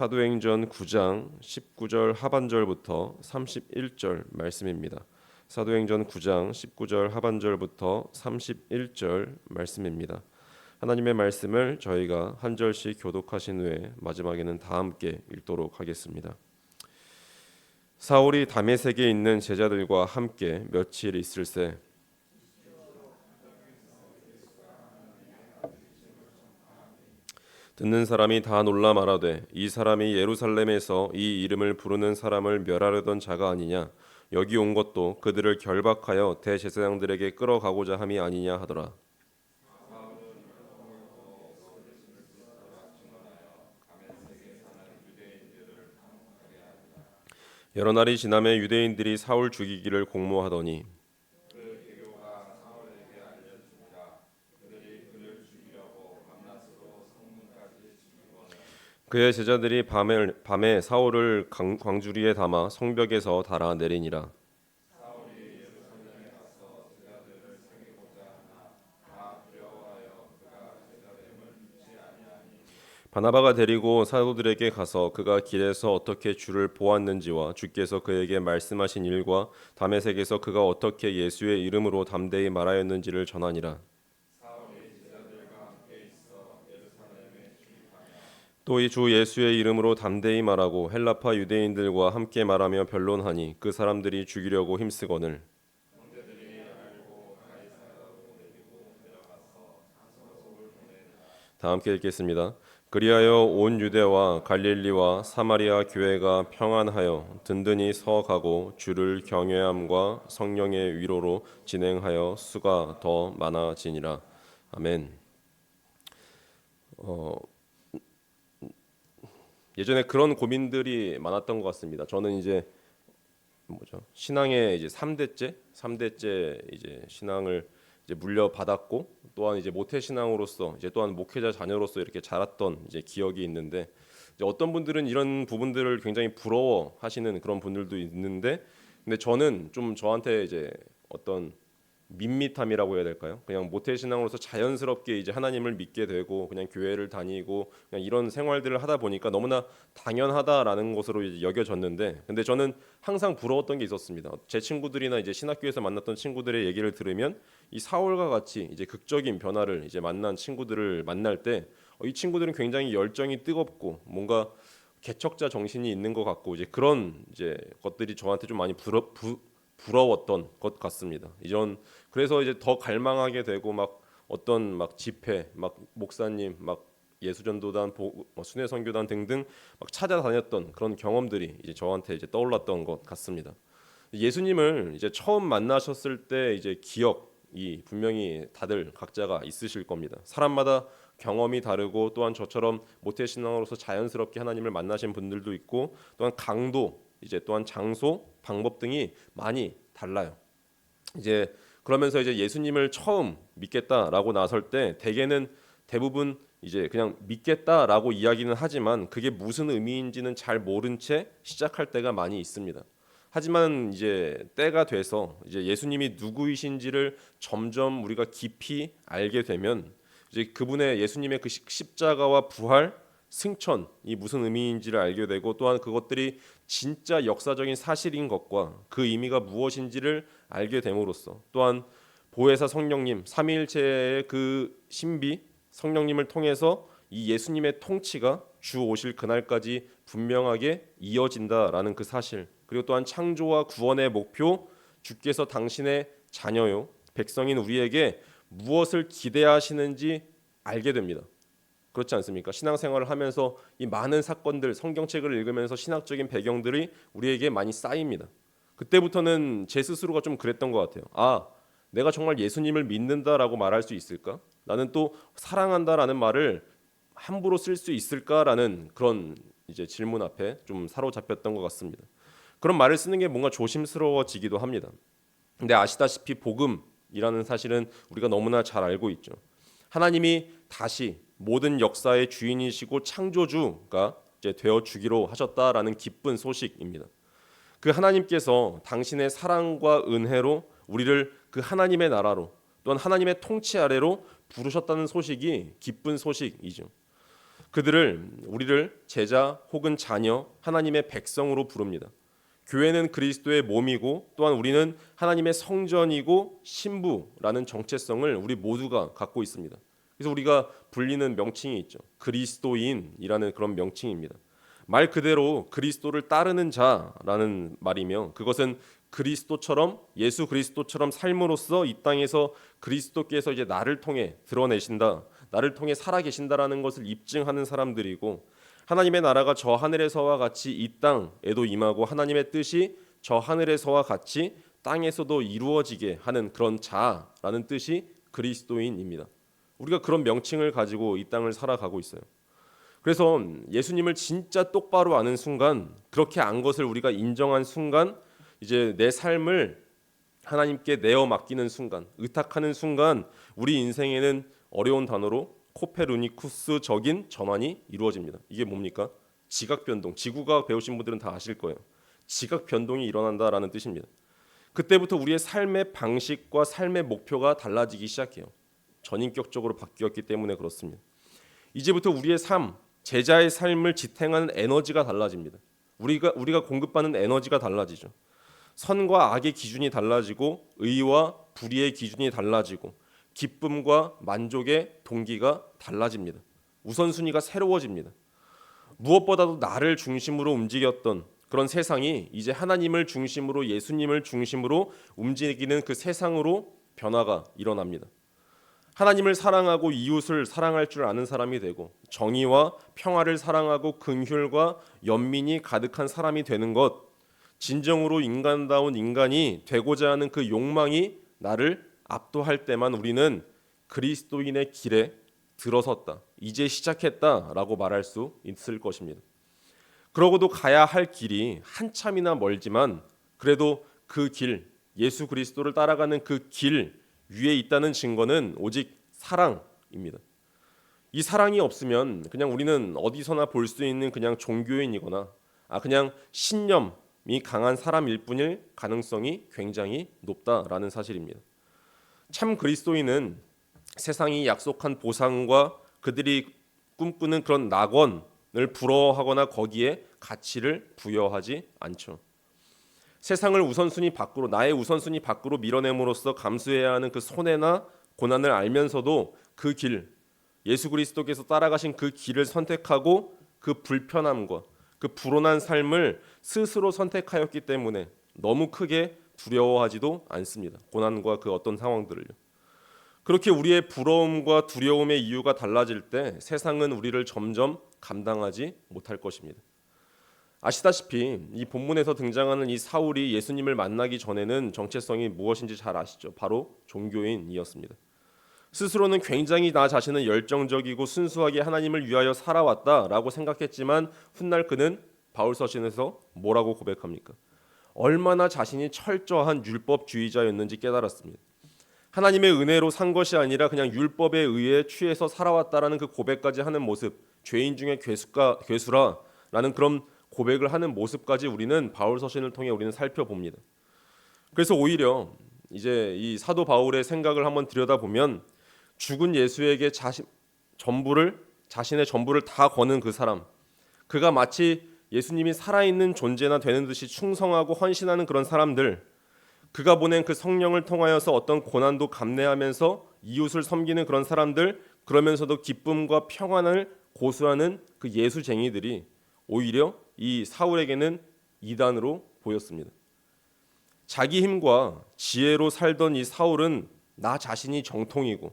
사도행전 9장 19절 하반절부터 31절 말씀입니다. 사도행전 9장 19절 하반절부터 31절 말씀입니다. 하나님의 말씀을 저희가 한 절씩 교독하신 후에 마지막에는 다 함께 읽도록 하겠습니다. 사울이 다메섹에 있는 제자들과 함께 며칠 있을새 듣는 사람이 다 놀라 말하되 이 사람이 예루살렘에서 이 이름을 부르는 사람을 멸하려던 자가 아니냐, 여기 온 것도 그들을 결박하여 대제사장들에게 끌어가고자 함이 아니냐 하더라. 여러 날이 지나매 유대인들이 사울 죽이기를 공모하더니 그의 제자들이 밤에 사울을 광주리에 담아 성벽에서 달아 내리니라. 바나바가 데리고 사도들에게 가서 그가 길에서 어떻게 주를 보았는지와 주께서 그에게 말씀하신 일과 다메섹에서 그가 어떻게 예수의 이름으로 담대히 말하였는지를 전하니라. 또 이 주 예수의 이름으로 담대히 말하고 헬라파 유대인들과 함께 말하며 변론하니 그 사람들이 죽이려고 힘쓰거늘. 다 함께 읽겠습니다. 그리하여 온 유대와 갈릴리와 사마리아 교회가 평안하여 든든히 서가고 주를 경외함과 성령의 위로로 진행하여 수가 더 많아지니라. 아멘. 예전에 그런 고민들이 많았던 것 같습니다. 저는 이제 신앙의 이제 3대째 이제 신앙을 이제 물려받았고, 또한 이제 모태 신앙으로서 이제 또한 목회자 자녀로서 이렇게 자랐던 이제 기억이 있는데, 이제 어떤 분들은 이런 부분들을 굉장히 부러워하시는 그런 분들도 있는데, 근데 저는 좀 저한테 이제 어떤 밋밋함이라고 해야 될까요? 그냥 모태신앙으로서 자연스럽게 이제 하나님을 믿게 되고 그냥 교회를 다니고 그냥 이런 생활들을 하다 보니까 너무나 당연하다라는 것으로 이제 여겨졌는데, 근데 저는 항상 부러웠던 게 있었습니다. 제 친구들이나 이제 신학교에서 만났던 친구들의 얘기를 들으면 이 사울과 같이 이제 극적인 변화를 이제 만난 친구들을 만날 때 이 친구들은 굉장히 열정이 뜨겁고 뭔가 개척자 정신이 있는 것 같고 이제 그런 이제 것들이 저한테 좀 많이 부러웠던 것 같습니다. 이런 그래서 이제 더 갈망하게 되고 막 어떤 막 집회, 막 목사님, 막 예수전도단, 순회선교단 등등 막 찾아다녔던 그런 경험들이 이제 저한테 이제 떠올랐던 것 같습니다. 예수님을 이제 처음 만나셨을 때 이제 기억이 분명히 다들 각자가 있으실 겁니다. 사람마다 경험이 다르고 또한 저처럼 모태신앙으로서 자연스럽게 하나님을 만나신 분들도 있고 또한 강도 이제 또한 장소, 방법 등이 많이 달라요. 이제 그러면서 이제 예수님을 처음 믿겠다라고 나설 때 대부분 이제 그냥 믿겠다라고 이야기는 하지만 그게 무슨 의미인지는 잘 모른 채 시작할 때가 많이 있습니다. 하지만 이제 때가 돼서 이제 예수님이 누구이신지를 점점 우리가 깊이 알게 되면 이제 그분의 예수님의 그 십자가와 부활, 승천이 무슨 의미인지를 알게 되고 또한 그것들이 진짜 역사적인 사실인 것과 그 의미가 무엇인지를 알게 됨으로써 또한 보혜사 성령님 삼위일체의 그 신비 성령님을 통해서 이 예수님의 통치가 주 오실 그날까지 분명하게 이어진다라는 그 사실, 그리고 또한 창조와 구원의 목표 주께서 당신의 자녀요 백성인 우리에게 무엇을 기대하시는지 알게 됩니다. 그렇지 않습니까? 신앙생활을 하면서 이 많은 사건들, 성경책을 읽으면서 신학적인 배경들이 우리에게 많이 쌓입니다. 그때부터는 제 스스로가 좀 그랬던 것 같아요. 내가 정말 예수님을 믿는다라고 말할 수 있을까? 나는 또 사랑한다라는 말을 함부로 쓸 수 있을까라는 그런 이제 질문 앞에 좀 사로잡혔던 것 같습니다. 그런 말을 쓰는 게 뭔가 조심스러워지기도 합니다. 근데 아시다시피 복음이라는 사실은 우리가 너무나 잘 알고 있죠. 하나님이 다시 모든 역사의 주인이시고 창조주가 이제 되어 주기로 하셨다라는 기쁜 소식입니다. 그 하나님께서 당신의 사랑과 은혜로 우리를 그 하나님의 나라로 또한 하나님의 통치 아래로 부르셨다는 소식이 기쁜 소식이죠. 우리를 제자 혹은 자녀, 하나님의 백성으로 부릅니다. 교회는 그리스도의 몸이고 또한 우리는 하나님의 성전이고 신부라는 정체성을 우리 모두가 갖고 있습니다. 그래서 우리가 불리는 명칭이 있죠. 그리스도인이라는 그런 명칭입니다. 말 그대로 그리스도를 따르는 자라는 말이며, 그것은 그리스도처럼, 예수 그리스도처럼 삶으로써 이 땅에서 그리스도께서 이제 나를 통해 드러내신다, 나를 통해 살아 계신다라는 것을 입증하는 사람들이고, 하나님의 나라가 저 하늘에서와 같이 이 땅에도 임하고 하나님의 뜻이 저 하늘에서와 같이 땅에서도 이루어지게 하는 그런 자라는 뜻이 그리스도인입니다. 우리가 그런 명칭을 가지고 이 땅을 살아가고 있어요. 그래서 예수님을 진짜 똑바로 아는 순간, 그렇게 안 것을 우리가 인정한 순간, 이제 내 삶을 하나님께 내어 맡기는 순간, 의탁하는 순간, 우리 인생에는 어려운 단어로 코페르니쿠스적인 전환이 이루어집니다. 이게 뭡니까? 지각 변동. 지구과학 배우신 분들은 다 아실 거예요. 지각 변동이 일어난다라는 뜻입니다. 그때부터 우리의 삶의 방식과 삶의 목표가 달라지기 시작해요. 전인격적으로 바뀌었기 때문에 그렇습니다. 이제부터 우리의 삶, 제자의 삶을 지탱하는 에너지가 달라집니다. 우리가 공급받는 에너지가 달라지죠. 선과 악의 기준이 달라지고 의와 불의의 기준이 달라지고 기쁨과 만족의 동기가 달라집니다. 우선순위가 새로워집니다. 무엇보다도 나를 중심으로 움직였던 그런 세상이 이제 하나님을 중심으로, 예수님을 중심으로 움직이는 그 세상으로 변화가 일어납니다. 하나님을 사랑하고 이웃을 사랑할 줄 아는 사람이 되고, 정의와 평화를 사랑하고 긍휼과 연민이 가득한 사람이 되는 것, 진정으로 인간다운 인간이 되고자 하는 그 욕망이 나를 압도할 때만 우리는 그리스도인의 길에 들어섰다, 이제 시작했다라고 말할 수 있을 것입니다. 그러고도 가야 할 길이 한참이나 멀지만 그래도 그 길, 예수 그리스도를 따라가는 그 길 위에 있다는 증거는 오직 사랑입니다. 이 사랑이 없으면 그냥 우리는 어디서나 볼 수 있는 그냥 종교인이거나 그냥 신념이 강한 사람일 뿐일 가능성이 굉장히 높다라는 사실입니다. 참 그리스도인은 세상이 약속한 보상과 그들이 꿈꾸는 그런 낙원을 부러워하거나 거기에 가치를 부여하지 않죠. 세상을 우선순위 밖으로, 나의 우선순위 밖으로 밀어냄으로써 감수해야 하는 그 손해나 고난을 알면서도 그 길, 예수 그리스도께서 따라가신 그 길을 선택하고 그 불편함과 그 불온한 삶을 스스로 선택하였기 때문에 너무 크게 두려워하지도 않습니다. 고난과 그 어떤 상황들을요. 그렇게 우리의 부러움과 두려움의 이유가 달라질 때 세상은 우리를 점점 감당하지 못할 것입니다. 아시다시피 이 본문에서 등장하는 이 사울이 예수님을 만나기 전에는 정체성이 무엇인지 잘 아시죠? 바로 종교인이었습니다. 스스로는 굉장히 나 자신은 열정적이고 순수하게 하나님을 위하여 살아왔다라고 생각했지만 훗날 그는 바울서신에서 뭐라고 고백합니까? 얼마나 자신이 철저한 율법주의자였는지 깨달았습니다. 하나님의 은혜로 산 것이 아니라 그냥 율법에 의해 취해서 살아왔다라는 그 고백까지 하는 모습, 죄인 중에 괴수라라는 그런 고백을 하는 모습까지 우리는 바울서신을 통해 우리는 살펴봅니다. 그래서 오히려 이제 이 사도 바울의 생각을 한번 들여다보면 죽은 예수에게 자신의 전부를 다 거는 그 사람, 그가 마치 예수님이 살아있는 존재나 되는 듯이 충성하고 헌신하는 그런 사람들, 그가 보낸 그 성령을 통하여서 어떤 고난도 감내하면서 이웃을 섬기는 그런 사람들, 그러면서도 기쁨과 평안을 고수하는 그 예수쟁이들이 오히려 이 사울에게는 이단으로 보였습니다. 자기 힘과 지혜로 살던 이 사울은 나 자신이 정통이고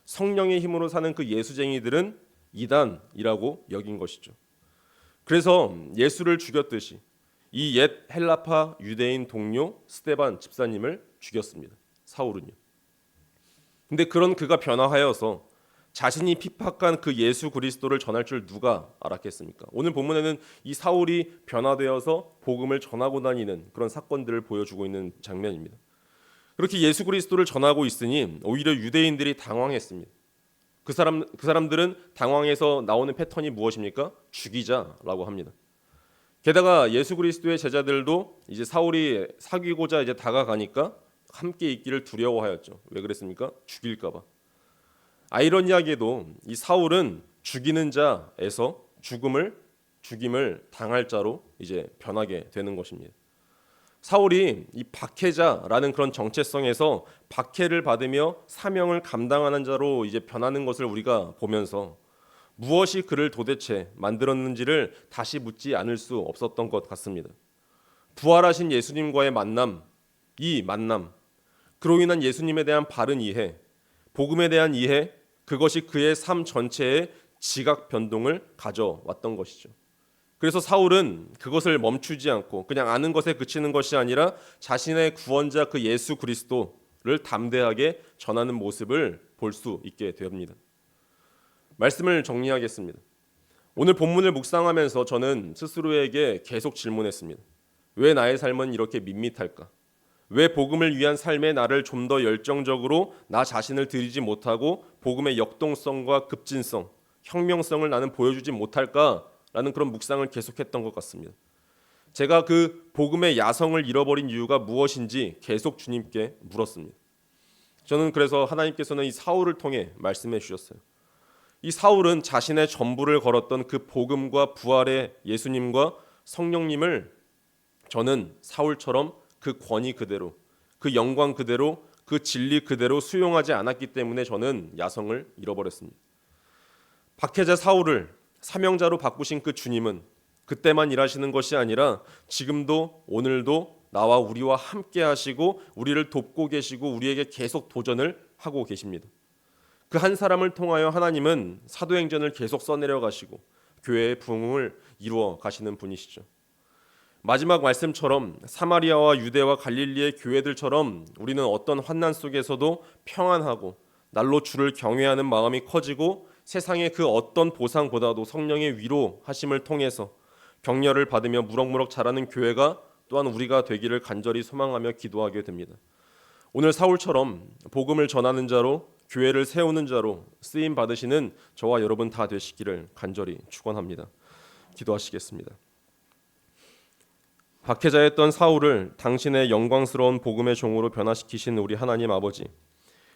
성령의 힘으로 사는 그 예수쟁이들은 이단이라고 여긴 것이죠. 그래서 예수를 죽였듯이 이 옛 헬라파 유대인 동료 스데반 집사님을 죽였습니다. 사울은요. 근데 그런 그가 변화하여서 자신이 핍박한 그 예수 그리스도를 전할 줄 누가 알았겠습니까? 오늘 본문에는 이 사울이 변화되어서 복음을 전하고 다니는 그런 사건들을 보여주고 있는 장면입니다. 그렇게 예수 그리스도를 전하고 있으니 오히려 유대인들이 당황했습니다. 그 사람들은 당황해서 나오는 패턴이 무엇입니까? 죽이자라고 합니다. 게다가 예수 그리스도의 제자들도 이제 사울이 사귀고자 이제 다가가니까 함께 있기를 두려워하였죠. 왜 그랬습니까? 죽일까 봐. 아이러니하게도 이 사울은 죽이는 자에서 죽임을 당할 자로 이제 변하게 되는 것입니다. 사울이 이 박해자라는 그런 정체성에서 박해를 받으며 사명을 감당하는 자로 이제 변하는 것을 우리가 보면서 무엇이 그를 도대체 만들었는지를 다시 묻지 않을 수 없었던 것 같습니다. 부활하신 예수님과의 만남, 이 만남, 그로 인한 예수님에 대한 바른 이해, 복음에 대한 이해, 그것이 그의 삶 전체에 지각 변동을 가져왔던 것이죠. 그래서 사울은 그것을 멈추지 않고 그냥 아는 것에 그치는 것이 아니라 자신의 구원자 그 예수 그리스도를 담대하게 전하는 모습을 볼 수 있게 됩니다. 말씀을 정리하겠습니다. 오늘 본문을 묵상하면서 저는 스스로에게 계속 질문했습니다. 왜 나의 삶은 이렇게 밋밋할까? 왜 복음을 위한 삶에 나를 좀 더 열정적으로 나 자신을 들이지 못하고 복음의 역동성과 급진성, 혁명성을 나는 보여주지 못할까라는 그런 묵상을 계속했던 것 같습니다. 제가 그 복음의 야성을 잃어버린 이유가 무엇인지 계속 주님께 물었습니다. 저는 그래서 하나님께서는 이 사울을 통해 말씀해 주셨어요. 이 사울은 자신의 전부를 걸었던 그 복음과 부활의 예수님과 성령님을 저는 사울처럼 그 권위 그대로, 그 영광 그대로, 그 진리 그대로 수용하지 않았기 때문에 저는 야성을 잃어버렸습니다. 박해자 사울을 사명자로 바꾸신 그 주님은 그때만 일하시는 것이 아니라 지금도 오늘도 나와 우리와 함께 하시고 우리를 돕고 계시고 우리에게 계속 도전을 하고 계십니다. 그 한 사람을 통하여 하나님은 사도행전을 계속 써내려 가시고 교회의 부흥을 이루어 가시는 분이시죠. 마지막 말씀처럼 사마리아와 유대와 갈릴리의 교회들처럼 우리는 어떤 환난 속에서도 평안하고 날로 주를 경외하는 마음이 커지고 세상의 그 어떤 보상보다도 성령의 위로하심을 통해서 격려를 받으며 무럭무럭 자라는 교회가 또한 우리가 되기를 간절히 소망하며 기도하게 됩니다. 오늘 사울처럼 복음을 전하는 자로 교회를 세우는 자로 쓰임 받으시는 저와 여러분 다 되시기를 간절히 축원합니다. 기도하시겠습니다. 박해자였던 사울을 당신의 영광스러운 복음의 종으로 변화시키신 우리 하나님 아버지,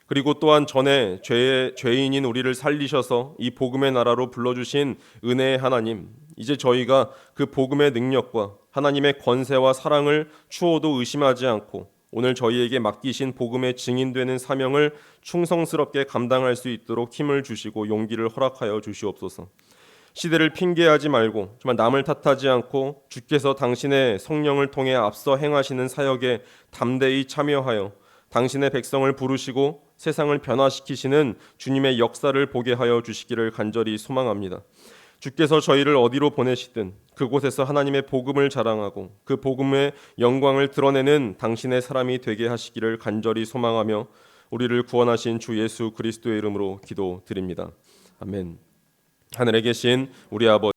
그리고 또한 전에 죄인인 우리를 살리셔서 이 복음의 나라로 불러주신 은혜의 하나님, 이제 저희가 그 복음의 능력과 하나님의 권세와 사랑을 추호도 의심하지 않고 오늘 저희에게 맡기신 복음의 증인되는 사명을 충성스럽게 감당할 수 있도록 힘을 주시고 용기를 허락하여 주시옵소서. 시대를 핑계하지 말고 정말 남을 탓하지 않고 주께서 당신의 성령을 통해 앞서 행하시는 사역에 담대히 참여하여 당신의 백성을 부르시고 세상을 변화시키시는 주님의 역사를 보게 하여 주시기를 간절히 소망합니다. 주께서 저희를 어디로 보내시든 그곳에서 하나님의 복음을 자랑하고 그 복음의 영광을 드러내는 당신의 사람이 되게 하시기를 간절히 소망하며 우리를 구원하신 주 예수 그리스도의 이름으로 기도드립니다. 아멘. 하늘에 계신 우리 아버지